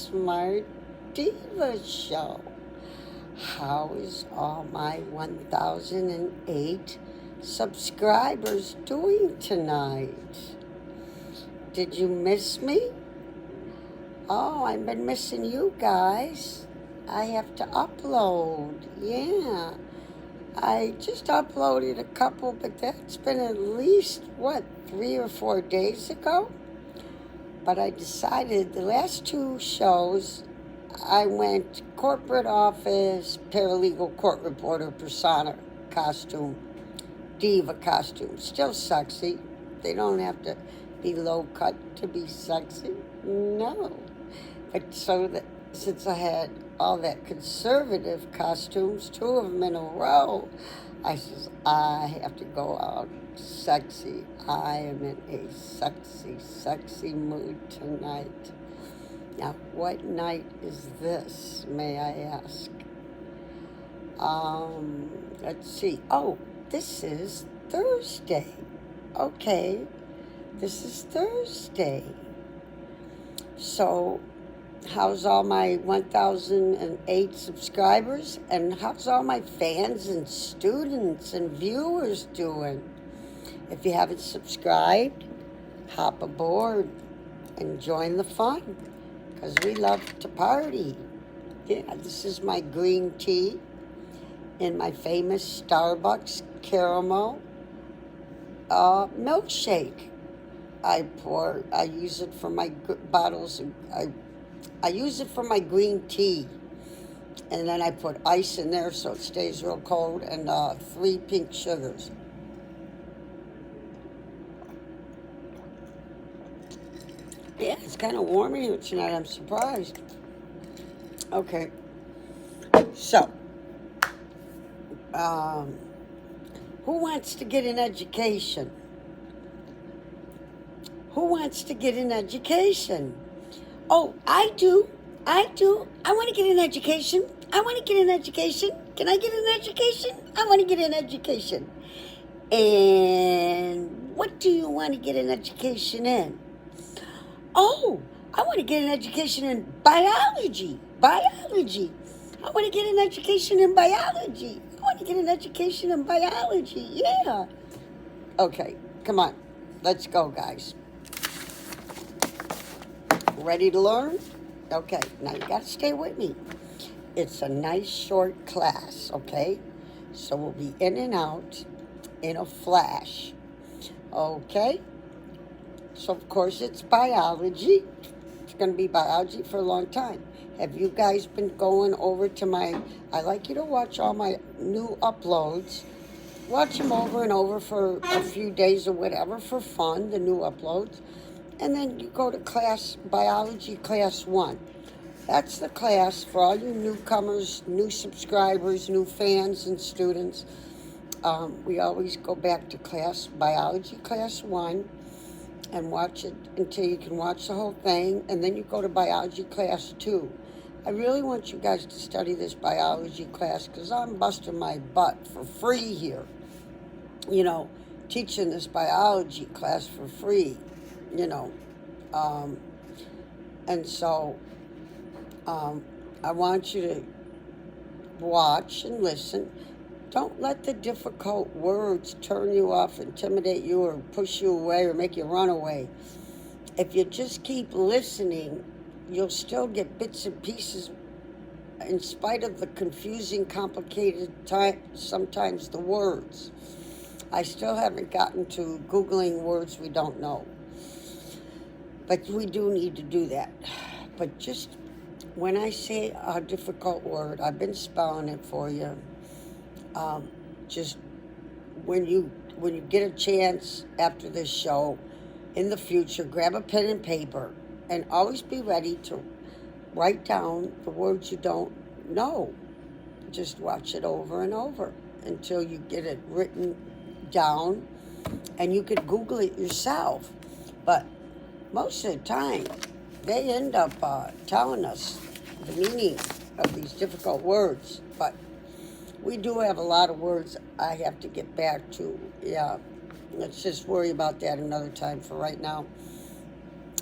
Smart Diva Show. How is all my 1008 subscribers doing tonight? Did you miss me? Oh, I've been missing you guys. I have to upload. Yeah. I just uploaded a couple, but that's been at least, 3 or 4 days ago? But I decided the last 2 shows, I went corporate office, paralegal, court reporter, persona, costume, diva costume. Still sexy. They don't have to be low cut to be sexy. No. But since I had all that conservative costumes, 2 of them in a row, I says, I have to go out sexy. I am in a sexy, sexy mood tonight. Now, what night is this, may I ask? Let's see. Oh, this is Thursday. Okay, this is Thursday. So, how's all my 1008 subscribers? And how's all my fans and students and viewers doing? If you haven't subscribed, hop aboard and join the fun, because we love to party. Yeah, this is my green tea in my famous Starbucks caramel milkshake. I use it for my bottles. I use it for my green tea, and then I put ice in there so it stays real cold, and 3 pink sugars. Yeah, it's kind of warm in here tonight. I'm surprised. Okay. So, who wants to get an education? Who wants to get an education? Oh, I do. I want to get an education. I want to get an education. Can I get an education? I want to get an education. And what do you want to get an education in? Oh, I want to get an education in biology. Biology. I want to get an education in biology. I want to get an education in biology. Yeah. Okay, come on. Let's go, guys. Ready to learn? Okay, now you got to stay with me. It's a nice short class, okay? So we'll be in and out in a flash. Okay? So, of course, it's biology. It's going to be biology for a long time. Have you guys been going over to I like you to watch all my new uploads. Watch them over and over for a few days or whatever for fun, the new uploads. And then you go to biology class 1. That's the class for all you newcomers, new subscribers, new fans and students. We always go back to biology class 1 and watch it until you can watch the whole thing. And then you go to biology class 2. I really want you guys to study this biology class because I'm busting my butt for free here. You know, teaching this biology class for free. You know, and so I want you to watch and listen. Don't let the difficult words turn you off, intimidate you, or push you away, or make you run away. If you just keep listening, you'll still get bits and pieces in spite of the confusing, complicated sometimes the words. I still haven't gotten to Googling words we don't know. But we do need to do that. But just when I say a difficult word, I've been spelling it for you. Just when you get a chance after this show, in the future, grab a pen and paper and always be ready to write down the words you don't know. Just watch it over and over until you get it written down, and you could Google it yourself. But most of the time, they end up telling us the meaning of these difficult words. But we do have a lot of words I have to get back to. Yeah, let's just worry about that another time for right now.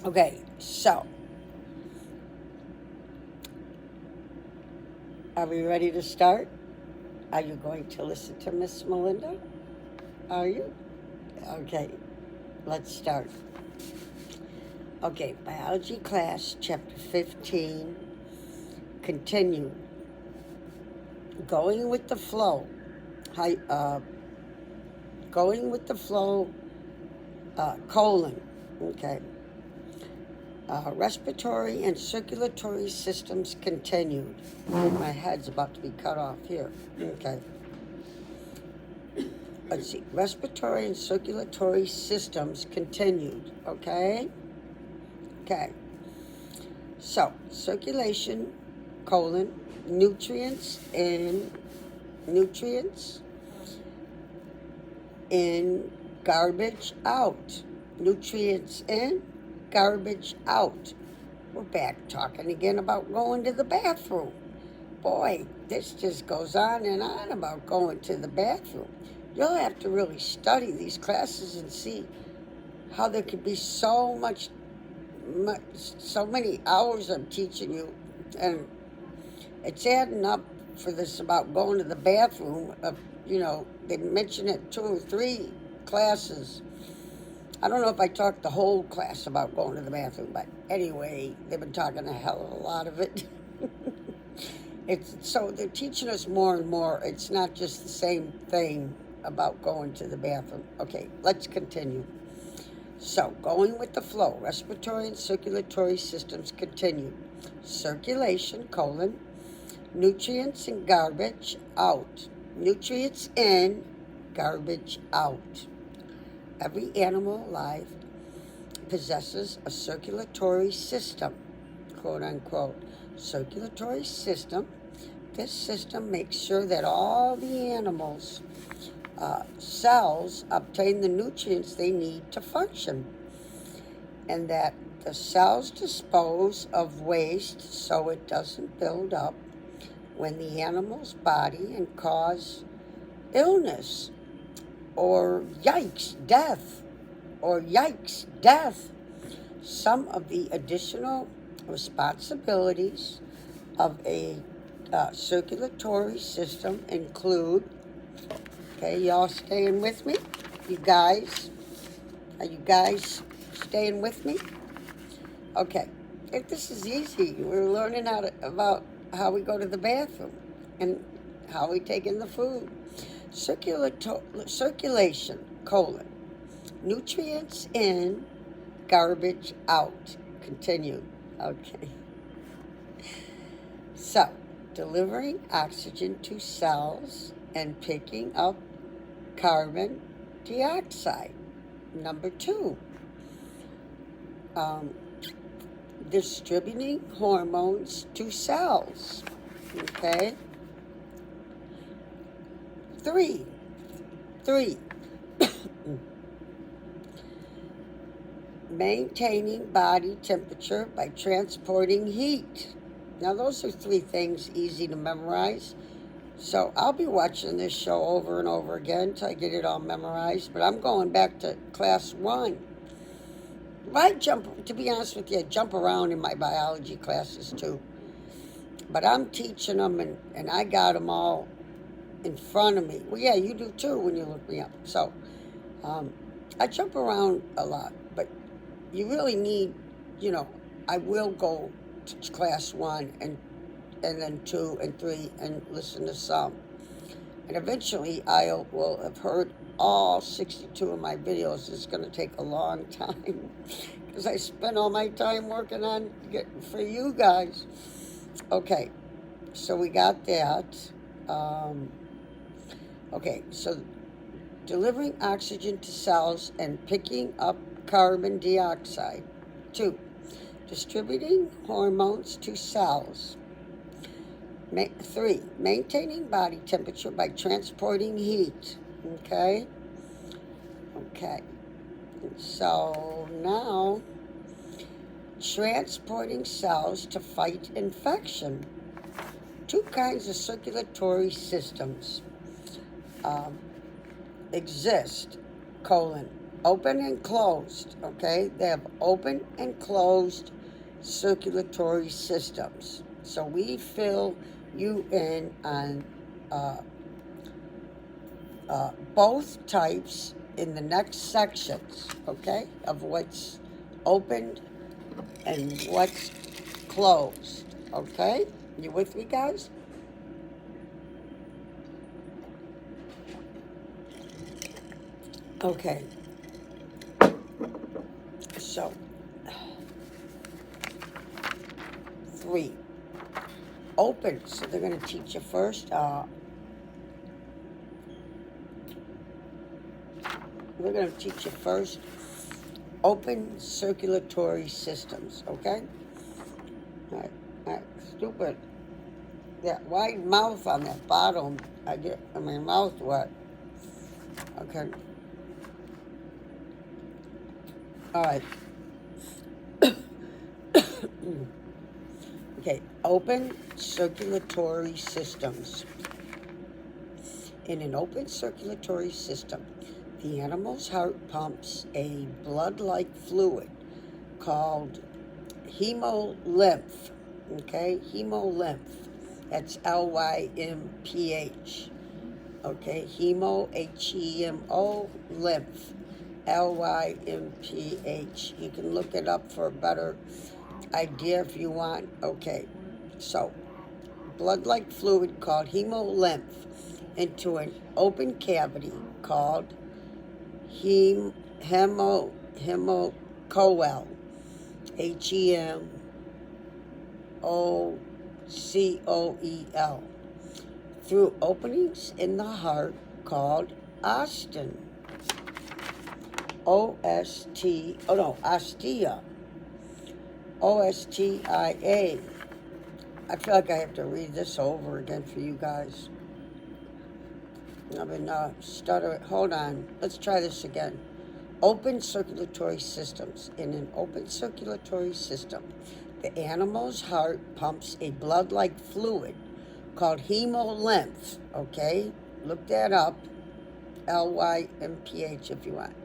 Okay, so Are we ready to start? Are you going to listen to Miss Melinda? Are you? Okay, let's start. Okay, biology class, chapter 15, continue. Going with the flow. Going with the flow, colon. Okay. Respiratory and circulatory systems continued. My head's about to be cut off here. Okay. Let's see. Respiratory and circulatory systems continued. Okay. Okay. So, circulation, colon, nutrients in garbage out. Nutrients in, garbage out. We're back talking again about going to the bathroom. Boy, this just goes on and on about going to the bathroom. You'll have to really study these classes and see how there could be so many hours I'm teaching you, and it's adding up for this about going to the bathroom. They mention it 2 or 3 classes. I don't know if I talked the whole class about going to the bathroom, but anyway, they've been talking a hell of a lot of it. So they're teaching us more and more. It's not just the same thing about going to the bathroom. Okay, let's continue. So, going with the flow, respiratory and circulatory systems continue. Circulation, colon, nutrients and garbage out. Nutrients in, garbage out. Every animal alive possesses a circulatory system, quote unquote. Circulatory system. This system makes sure that all the animals' cells obtain the nutrients they need to function, and that the cells dispose of waste so it doesn't build up when the animal's body and cause illness or death. Some of the additional responsibilities of a circulatory system include, okay, y'all staying with me? Are you guys staying with me? Okay, this is easy. We're learning about how we go to the bathroom and how we take in the food. Circulation, colon, nutrients in, garbage out. Continue. Okay. So, delivering oxygen to cells and picking up carbon dioxide. Number 2, distributing hormones to cells. Okay. 3, maintaining body temperature by transporting heat. Now, those are 3 things easy to memorize. So I'll be watching this show over and over again until I get it all memorized. But I'm going back to class 1. To be honest with you, I jump around in my biology classes too. But I'm teaching them, and I got them all in front of me. Well, yeah, you do too when you look me up. So I jump around a lot. But you really need, I will go to class 1 and then 2 and 3 and listen to some. And eventually I will have heard all 62 of my videos. It's going to take a long time because I spend all my time working on getting for you guys. Okay, so we got that. Okay, so delivering oxygen to cells and picking up carbon dioxide. 2, distributing hormones to cells. 3, maintaining body temperature by transporting heat. Okay. So now, transporting cells to fight infection. 2 kinds of circulatory systems exist, colon, open and closed, okay? They have open and closed circulatory systems. So we fill you in on both types in the next sections, okay, of what's opened and what's closed, okay? You with me, guys? Okay. So, 3. Open. So they're going to teach you first. We're going to teach you first open circulatory systems, okay? All right, stupid. That wide mouth on that bottom, I get my mouth wet. Okay. All right. Okay, open circulatory systems. In an open circulatory system, the animal's heart pumps a blood-like fluid called hemolymph. Okay, hemolymph. That's Lymph. Okay, hemo, Hemo, lymph, Lymph. You can look it up for a better idea if you want. Okay, so blood-like fluid called hemolymph into an open cavity called hemocoel, Hemocoel, through openings in the heart called ostin, ostia, ostia. I feel like I have to read this over again for you guys. I've been stuttering. Hold on. Let's try this again. Open circulatory systems. In an open circulatory system, the animal's heart pumps a blood-like fluid called hemolymph. Okay? Look that up. Lymph if you want.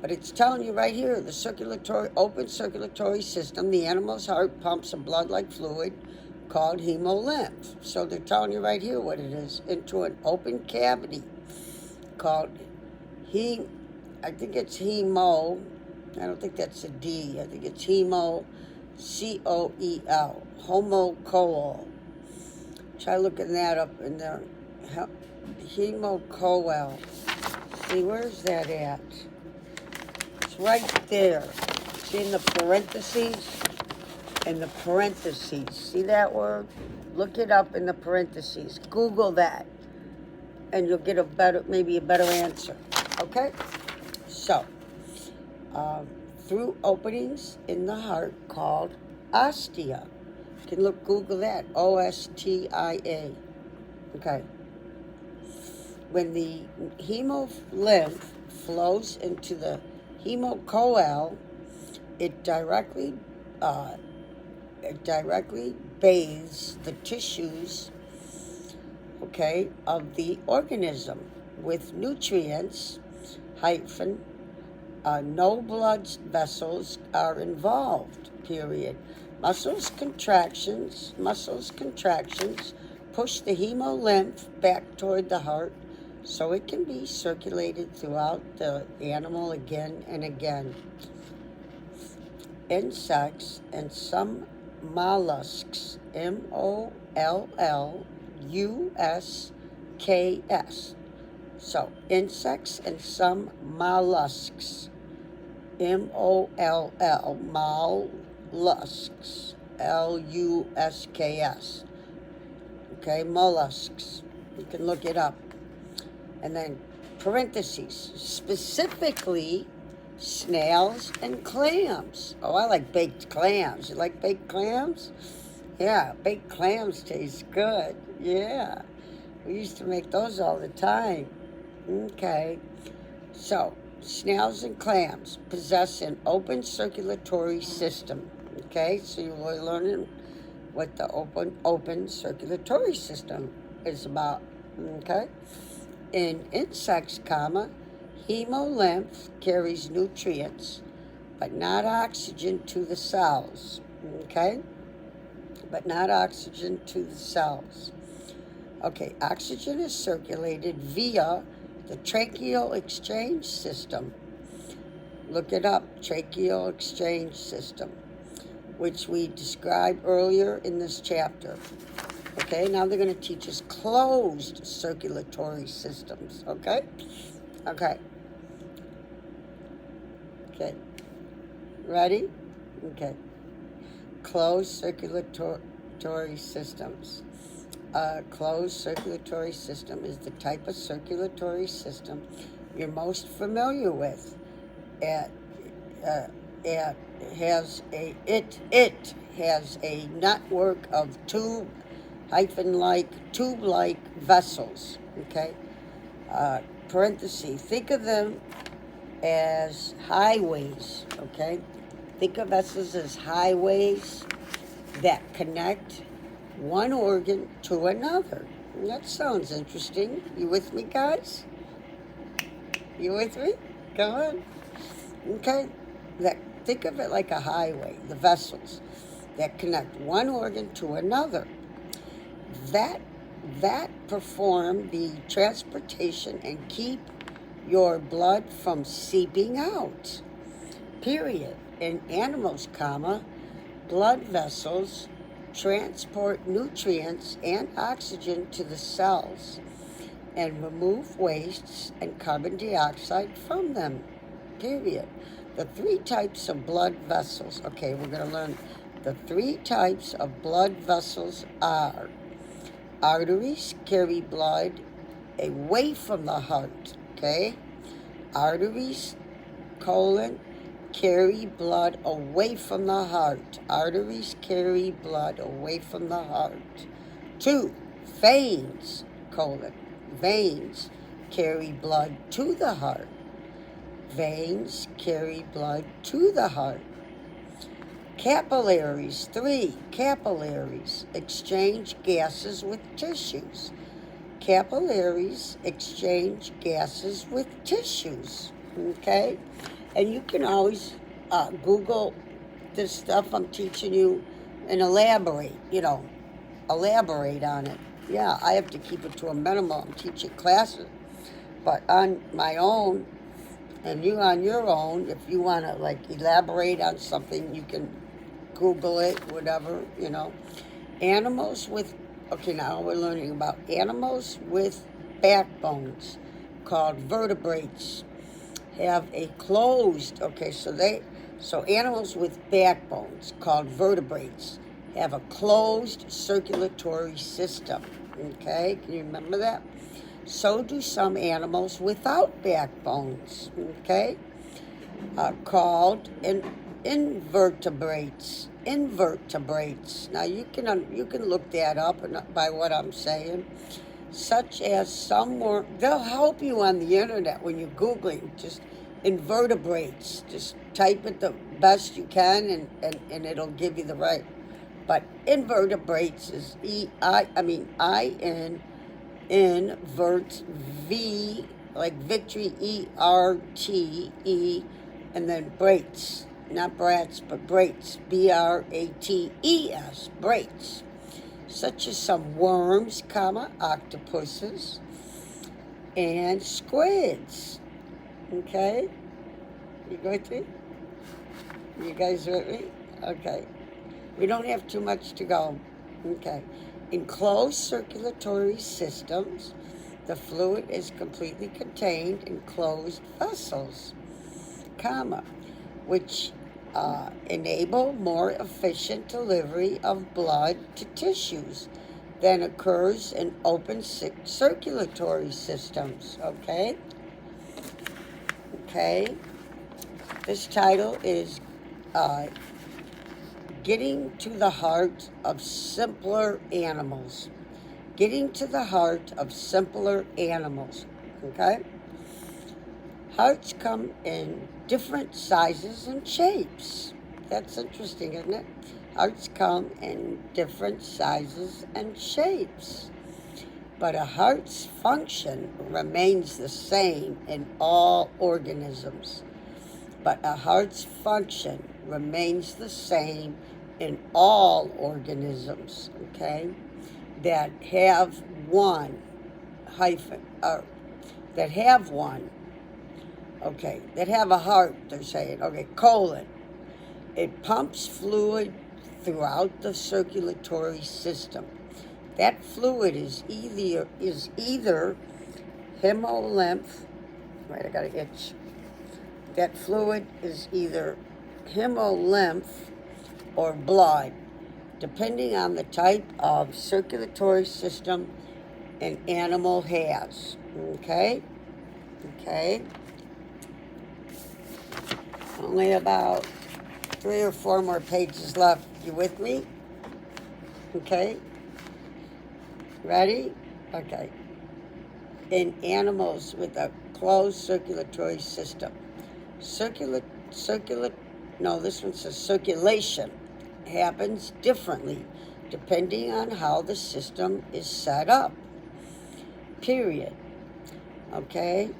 But it's telling you right here, the open circulatory system, the animal's heart pumps a blood-like fluid called hemolymph. So they're telling you right here what it is, into an open cavity called I think it's hemo. I don't think that's a D. I think it's hemo, Coel, homocoel. Try looking that up in there. Hemocoel. See, where's that at? It's right there. See in the parentheses? In the parentheses. See that word? Look it up in the parentheses. Google that. And you'll get maybe a better answer. Okay? So, through openings in the heart called ostia. You can Google that. Ostia. Okay. When the hemolymph flows into the hemocoel, it directly bathes the tissues, okay, of the organism with nutrients, no blood vessels are involved, period. Muscle contractions push the hemolymph back toward the heart so it can be circulated throughout the animal again and again. Insects and some mollusks, mollusks. So, insects and some mollusks, mollusks, LUSKS. Okay, mollusks. You can look it up. And then parentheses, specifically snails and clams. Oh, I like baked clams. You like baked clams? Yeah, baked clams taste good. Yeah. We used to make those all the time. Okay. So, snails and clams possess an open circulatory system. Okay, so you're learning what the open circulatory system is about. Okay. In insects, hemolymph carries nutrients, but not oxygen to the cells. Okay? but not oxygen to the cells. Okay, oxygen is circulated via the tracheal exchange system. Look it up, tracheal exchange system, which we described earlier in this chapter. Okay, now they're going to teach us closed circulatory systems, okay? Okay. Okay. Ready? Okay. Closed circulatory systems. Closed circulatory system is the type of circulatory system you're most familiar with. It has a network of tube-like vessels. Okay. Parenthesis. Think of them as highways. Okay. Think of vessels as highways that connect one organ to another. That sounds interesting. You with me, guys? You with me? Come on. Okay? Think of it like a highway, the vessels that connect one organ to another. That perform the transportation and keep your blood from seeping out. Period. In animals, blood vessels transport nutrients and oxygen to the cells and remove wastes and carbon dioxide from them. Period. The 3 types of blood vessels. Okay, we're going to learn the 3 types of blood vessels are: arteries carry blood away from the heart. Okay? Arteries, carry blood away from the heart. Arteries carry blood away from the heart. 2, veins, veins carry blood to the heart. Veins carry blood to the heart. Capillaries, 3, capillaries exchange gases with tissues. Capillaries exchange gases with tissues. Okay? And you can always Google this stuff I'm teaching you and elaborate on it. Yeah, I have to keep it to a minimum. I'm teaching classes. But on my own, and you on your own, if you want to elaborate on something, you can Google it, whatever, Animals with, now we're learning about animals with backbones called vertebrates. Have a closed, so animals with backbones called vertebrates have a closed circulatory system. Okay, can you remember that? So do some animals without backbones. Okay, called invertebrates. Invertebrates. Now you can look that up by what I'm saying. Such as they'll help you on the internet when you're Googling, just invertebrates. Just type it the best you can and it'll give you the right. But invertebrates is invert V, like victory, ERTE, and then brates. Not brats, but brates. BRATES, brates. Such as some worms, octopuses, and squids. Okay? You with me? You guys with me? Okay. We don't have too much to go. Okay. In closed circulatory systems, the fluid is completely contained in closed vessels, which enable more efficient delivery of blood to tissues than occurs in open circulatory systems. Okay? Okay? This title is Getting to the Heart of Simpler Animals. Getting to the heart of simpler animals. Okay? Hearts come in different sizes and shapes. That's interesting, isn't it? Hearts come in different sizes and shapes. But a heart's function remains the same in all organisms. But a heart's function remains the same in all organisms, okay, that have one hyphen, that have one, okay, that have a heart, they're saying, okay, colon. It pumps fluid throughout the circulatory system. That fluid is either hemolymph, right, I got an itch. That fluid is either hemolymph or blood, depending on the type of circulatory system an animal has. Okay? Okay? Only about 3 or 4 more pages left. You with me? Okay? Ready? Okay. In animals with a closed circulatory system. This one says circulation happens differently depending on how the system is set up. Period. Okay?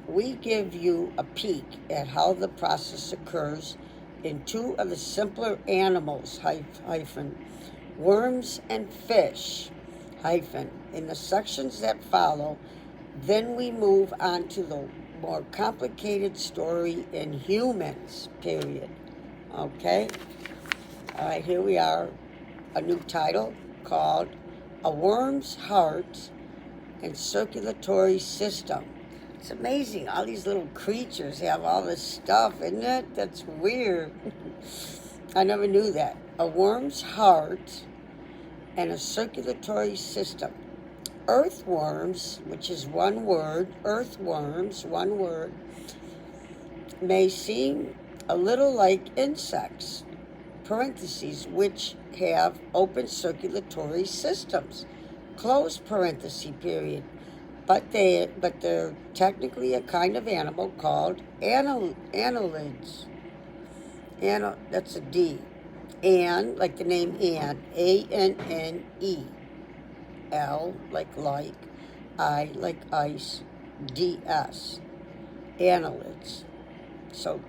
We give you a peek at how the process occurs in 2 of the simpler animals, hyphen, worms and fish, hyphen, in the sections that follow. Then we move on to the more complicated story in humans, period. Okay? All right, here we are. A new title called A Worm's Heart and Circulatory System. It's amazing. All these little creatures have all this stuff, isn't it? That's weird. I never knew that. A worm's heart and a circulatory system. Earthworms, which is one word, earthworms, one word, may seem a little like insects, parentheses, which have open circulatory systems, close parenthesis, period. But they're technically a kind of animal called annelids. That's a D. And, like the name Anne, A-N-N-E. L, like, I, like ice, D-S. Annelids. So,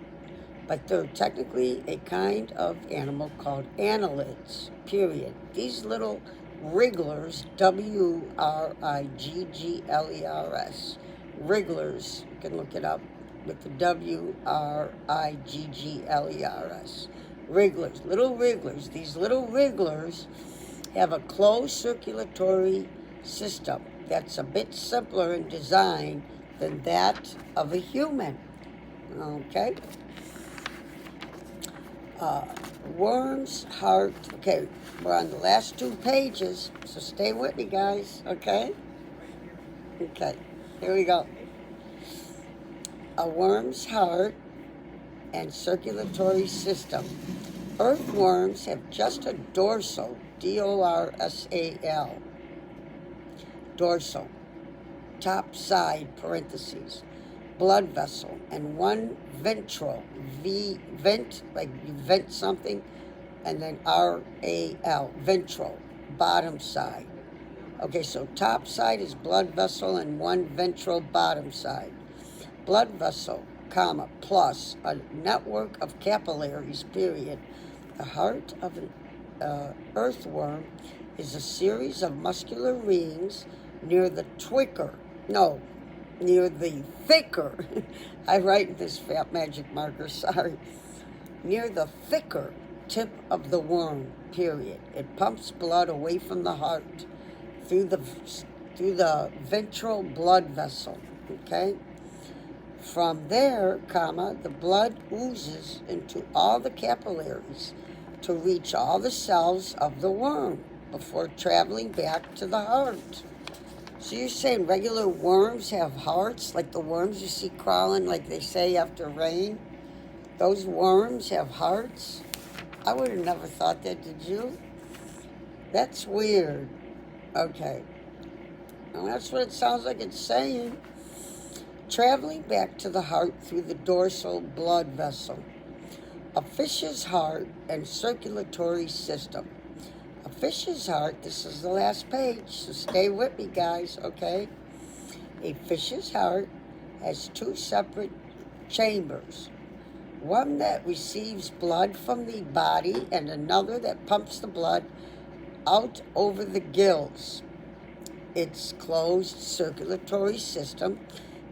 but they're technically a kind of animal called annelids, period. These little wrigglers, W-R-I-G-G-L-E-R-S, wrigglers, you can look it up with the W-R-I-G-G-L-E-R-S, wrigglers, little wrigglers. These little wrigglers have a closed circulatory system that's a bit simpler in design than that of a human. Okay? Worm's heart. Okay, we're on the last 2 pages, so stay with me, guys, okay? Okay, here we go. A worm's heart and circulatory system. Earthworms have just a dorsal, D-O-R-S-A-L, dorsal, top side, parentheses, blood vessel, and one ventral, vent, like you vent something, and then R-A-L, ventral, bottom side. Okay, so top side is blood vessel and one ventral bottom side. Blood vessel, comma, plus a network of capillaries, period. The heart of an earthworm is a series of muscular rings near the thicker, I write in this fat magic marker, sorry, near the thicker tip of the worm, period. It pumps blood away from the heart through the ventral blood vessel, okay? From there, comma, the blood oozes into all the capillaries to reach all the cells of the worm before traveling back to the heart. So you're saying regular worms have hearts, like the worms you see crawling, like they say, after rain? Those worms have hearts? I would have never thought that, did you? That's weird. Okay. Well, that's what it sounds like it's saying. Traveling back to the heart through the dorsal blood vessel. A fish's heart and circulatory system. A fish's heart, this is the last page, so stay with me, guys, okay? A fish's heart has 2 separate chambers. one that receives blood from the body and another that pumps the blood out over the gills. Its closed circulatory system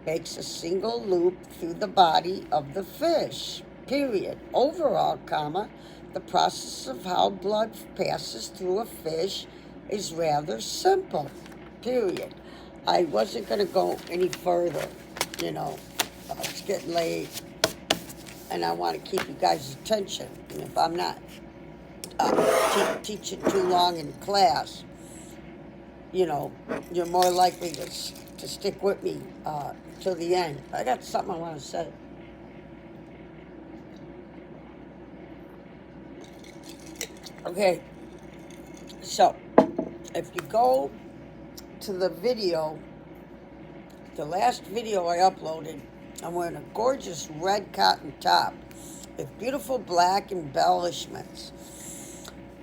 makes a single loop through the body of the fish, period. Overall, the process of how blood passes through a fish is rather simple, period. I wasn't going to go any further, it's getting late, and I want to keep you guys' attention. And if I'm not teaching too long in class, you're more likely to stick with me till the end. I got something I want to say. Okay, so if you go to the video, the last video I uploaded, I'm wearing a gorgeous red cotton top with beautiful black embellishments.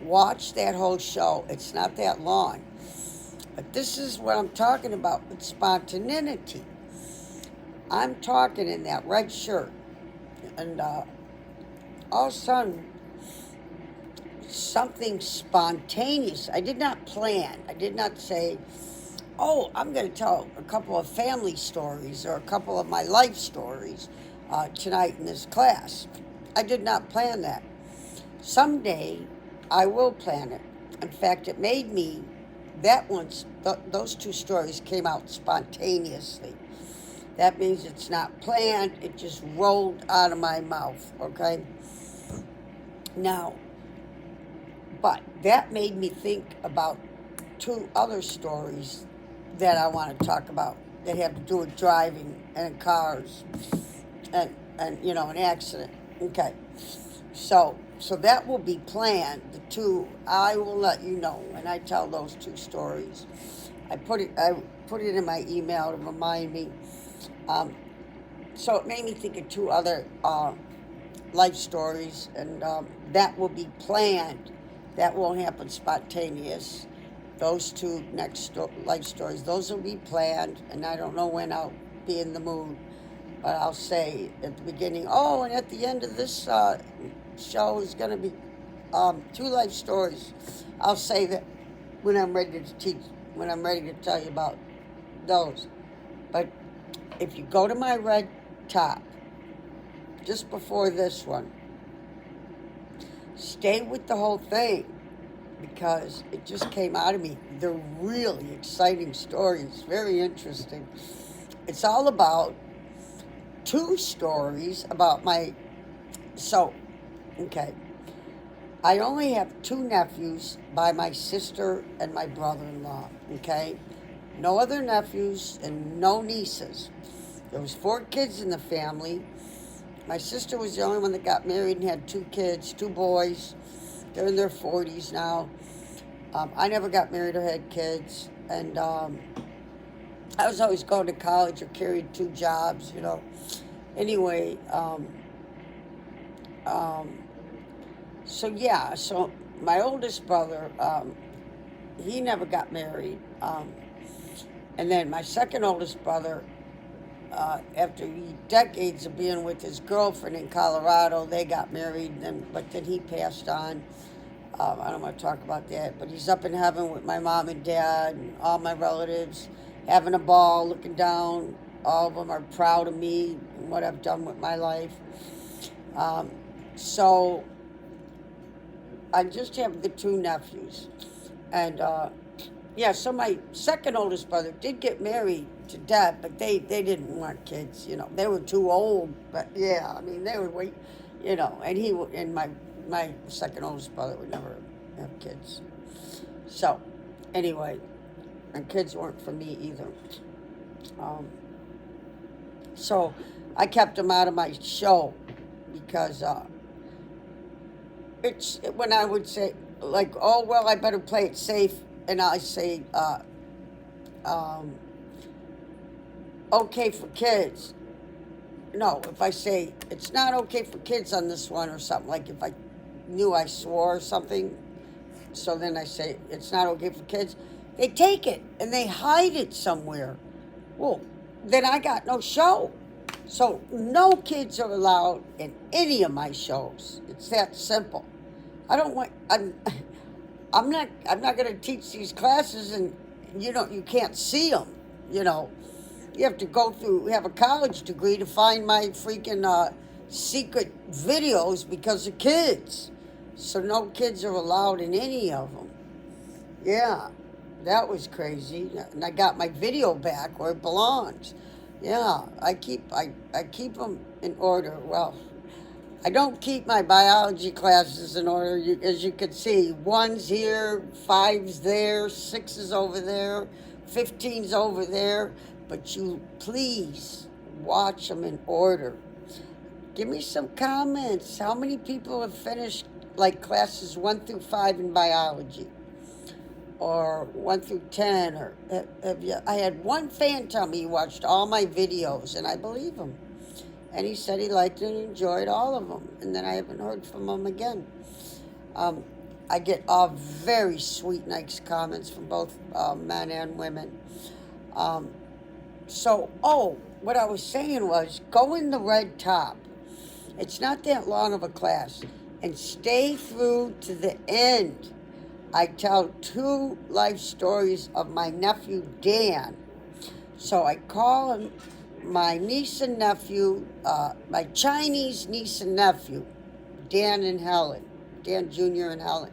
Watch that whole show. It's not that long. But this is what I'm talking about with spontaneity. I'm talking in that red shirt. And all of a sudden, something spontaneous. I did not plan. I did not say, oh, I'm going to tell a couple of family stories or a couple of my life stories tonight in this class. I did not plan that. Someday, I will plan it. In fact, it made me, those two stories came out spontaneously. That means it's not planned. It just rolled out of my mouth, okay? Now, but that made me think about two other stories that I want to talk about that have to do with driving and cars and an accident. Okay. So that will be planned. The two, I will let you know when I tell those two stories. I put it in my email to remind me. So it made me think of two other life stories, and that will be planned. That won't happen spontaneous. Those two next life stories, those will be planned, and I don't know when I'll be in the mood, but I'll say at the beginning, oh, and at the end of this show is going to be two life stories. I'll say that when I'm ready to teach, when I'm ready to tell you about those. But if you go to my red top, just before this one, stay with the whole thing, because it just came out of me. They're really exciting stories, very interesting. It's all about two stories about okay. I only have two nephews by my sister and my brother-in-law, okay? No other nephews and no nieces. There was 4 kids in the family. My sister was the only one that got married and had 2 kids, 2 boys. They're in their 40s now. I never got married or had kids. And I was always going to college or carried 2 jobs, Anyway, so my oldest brother, he never got married. And then my second oldest brother, after decades of being with his girlfriend in Colorado, they got married, but then he passed on. I don't want to talk about that, but he's up in heaven with my mom and dad and all my relatives, having a ball, looking down. All of them are proud of me and what I've done with my life. So I just have the 2 nephews. And, so my second oldest brother did get married to Deb, but they didn't want kids, They were too old, but they were way, and my second oldest brother would never have kids. So, anyway, and kids weren't for me either. So I kept them out of my show because it's when I would say, like, oh, well, I better play it safe, and I say, okay for kids. No, if I say it's not okay for kids on this one or something, like if I knew I swore or something, so then I say it's not okay for kids, they take it and they hide it somewhere. Well, then I got no show. So no kids are allowed in any of my shows. It's that simple. I don't want. I'm not going to teach these classes, and you can't see them. You know, you have to go through. Have a college degree to find my freaking secret videos because of kids. So no kids are allowed in any of them. Yeah, that was crazy. And I got my video back where it belongs. Yeah, I keep them in order. Well, I don't keep my biology classes in order. As you can see, 1's here, 5's there, 6 is over there, 15's over there. But you please watch them in order. Give me some comments. How many people have finished like classes 1 through 5 in biology? Or 1 through 10? Or have you? I had one fan tell me he watched all my videos, and I believe him. And he said he liked and enjoyed all of them. And then I haven't heard from him again. I get all very sweet, nice comments from both men and women. What I was saying was, go in the red top. It's not that long of a class. And stay through to the end. I tell 2 life stories of my nephew, Dan. So I call him my niece and nephew, my Chinese niece and nephew, Dan and Helen, Dan Jr. and Helen,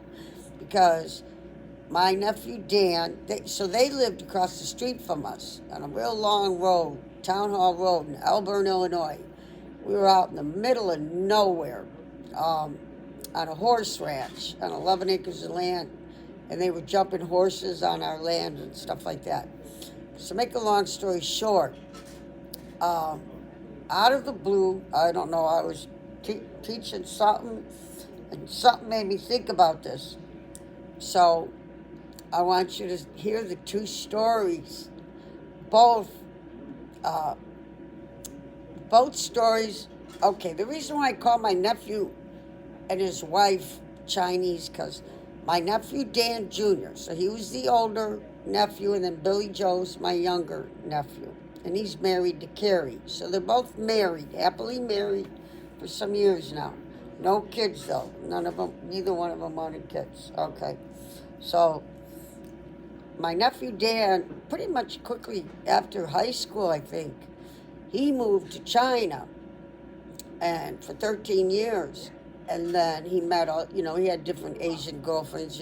because my nephew Dan, they lived across the street from us on a real long road, Town Hall Road in Elburn, Illinois. We were out in the middle of nowhere on a horse ranch on 11 acres of land, and they were jumping horses on our land and stuff like that. So make a long story short, out of the blue, I don't know, I was teaching something, and something made me think about this. So I want you to hear the 2 stories. Both stories. Okay, the reason why I call my nephew and his wife Chinese, because my nephew Dan Jr., so he was the older nephew, and then Billy Joe's my younger nephew. And he's married to Carrie. So they're both married, happily married for some years now. No kids, though. Neither one of them wanted kids. Okay. So my nephew Dan, pretty much quickly after high school, I think, he moved to China and for 13 years. And then he met, he had different Asian girlfriends,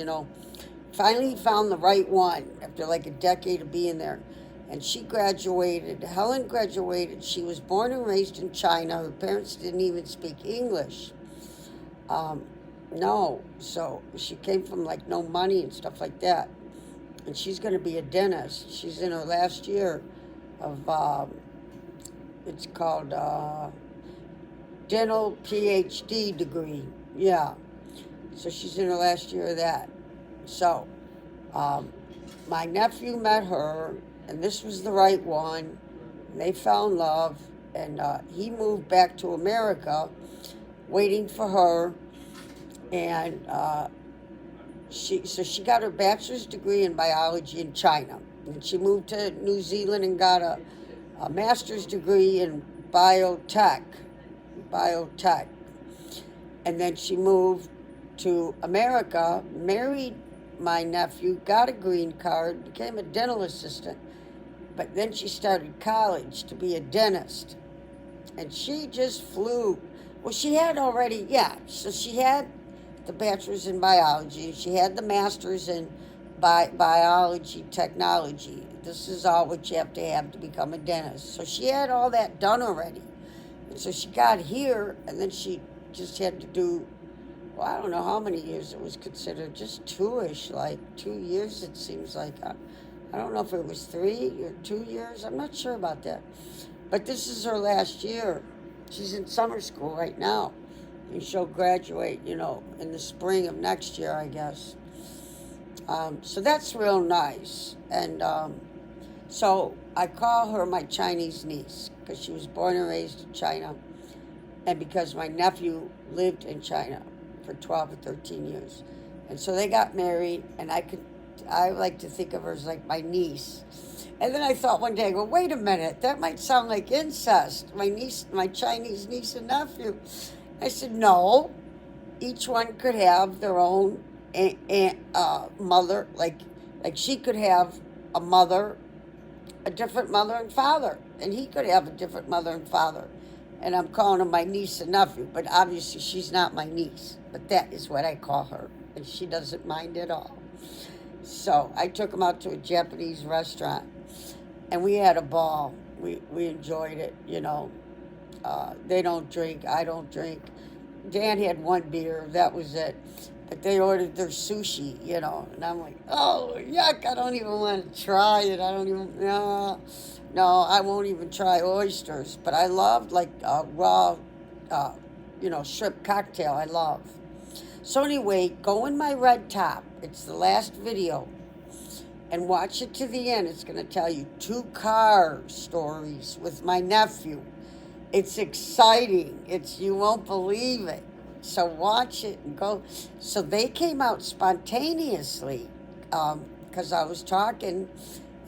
Finally, he found the right one after like a decade of being there. And she graduated. Helen graduated. She was born and raised in China. Her parents didn't even speak English. No. So she came from like no money and stuff like that. And she's going to be a dentist. She's in her last year of, it's called dental PhD degree. Yeah. So she's in her last year of that. So my nephew met her, and this was the right one. And they found love, and he moved back to America, waiting for her. And she got her bachelor's degree in biology in China, and she moved to New Zealand and got a master's degree in biotech. And then she moved to America, married my nephew, got a green card, became a dental assistant. But then she started college to be a dentist. And she just flew. Well, she had already, so she had the bachelor's in biology. She had the master's in biology technology. This is all what you have to become a dentist. So she had all that done already. And so she got here, and then she just had to do, well, I don't know how many years it was considered, just 2-ish, like 2 years it seems like. I don't know if it was 3 or 2 years. I'm not sure about that. But this is her last year. She's in summer school right now. And she'll graduate, in the spring of next year, I guess. So that's real nice. And so I call her my Chinese niece because she was born and raised in China. And because my nephew lived in China for 12 or 13 years. And so they got married, and I could like to think of her as like my niece. And then I thought one day, I go, wait a minute, that might sound like incest. My niece, my Chinese niece and nephew. I said, no, each one could have their own mother. Like she could have a mother, a different mother and father, and he could have a different mother and father. And I'm calling him my niece and nephew, but obviously she's not my niece. But that is what I call her, and she doesn't mind at all. So I took him out to a Japanese restaurant, and we had a ball. We enjoyed it, you know. They don't drink, I don't drink. Dan had one beer, that was it. But they ordered their sushi, you know, and I'm like, oh, yuck, I don't even want to try it. I don't even, no, I won't even try oysters. But I loved, like, raw, shrimp cocktail, I love. So anyway, go in my red top. It's the last video. And watch it to the end. It's going to tell you 2 car stories with my nephew. It's exciting. You won't believe it. So watch it and go. So they came out spontaneously because I was talking,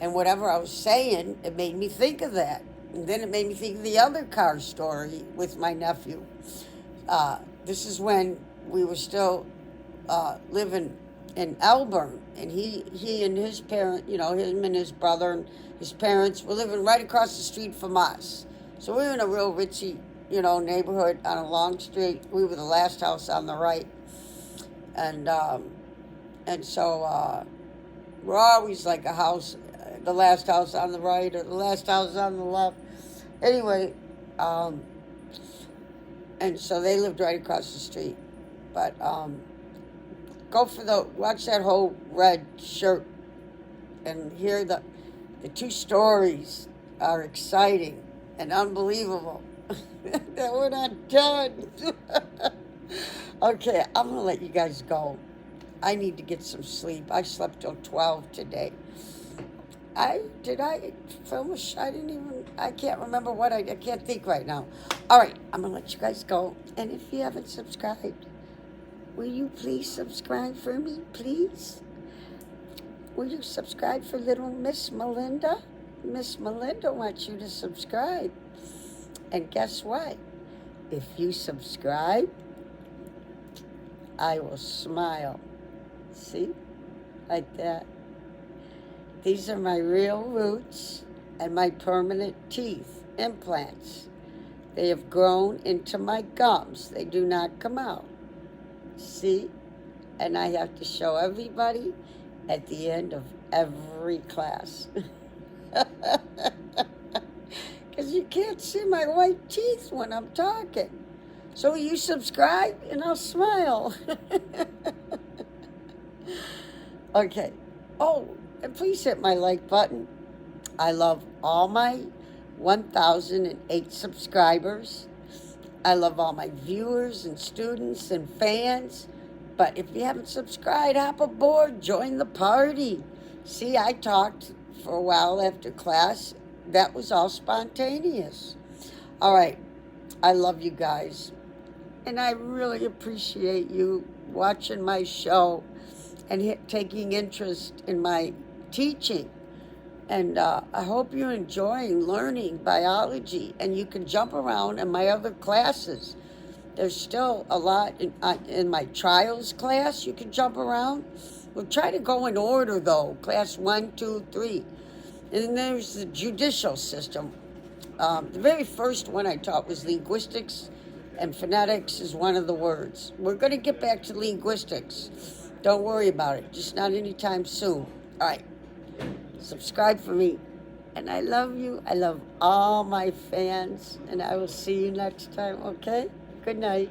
and whatever I was saying, it made me think of that. And then it made me think of the other car story with my nephew. This is when we were still living in Elburn, and he and his parent, him and his brother and his parents were living right across the street from us. So we were in a real ritzy, neighborhood on a long street. We were the last house on the right. And so we're always like a house, the last house on the right or the last house on the left. Anyway, and so they lived right across the street. But watch that whole red shirt and hear the 2 stories are exciting and unbelievable. That we're not done. Okay, I'm going to let you guys go. I need to get some sleep. I slept till 12 today. Did I film I can't remember I can't think right now. All right, I'm going to let you guys go. And if you haven't subscribed, will you please subscribe for me, please? Will you subscribe for little Miss Melinda? Miss Melinda wants you to subscribe. And guess what? If you subscribe, I will smile. See? Like that. These are my real roots and my permanent teeth, implants. They have grown into my gums. They do not come out. See? And I have to show everybody at the end of every class. Because you can't see my white teeth when I'm talking. So you subscribe and I'll smile. Okay. Oh, and please hit my like button. I love all my 1,008 subscribers. I love all my viewers and students and fans. But if you haven't subscribed, hop aboard, join the party. See, I talked for a while after class. That was all spontaneous. All right. I love you guys. And I really appreciate you watching my show and taking interest in my teaching. And I hope you're enjoying learning biology. And you can jump around in my other classes. There's still a lot in my trials class. You can jump around. We'll try to go in order, though. Class 1, 2, 3. And then there's the judicial system. The very first one I taught was linguistics, and phonetics is one of the words. We're going to get back to linguistics. Don't worry about it. Just not anytime soon. All right. Subscribe for me. And I love you. I love all my fans. And I will see you next time, okay? Good night.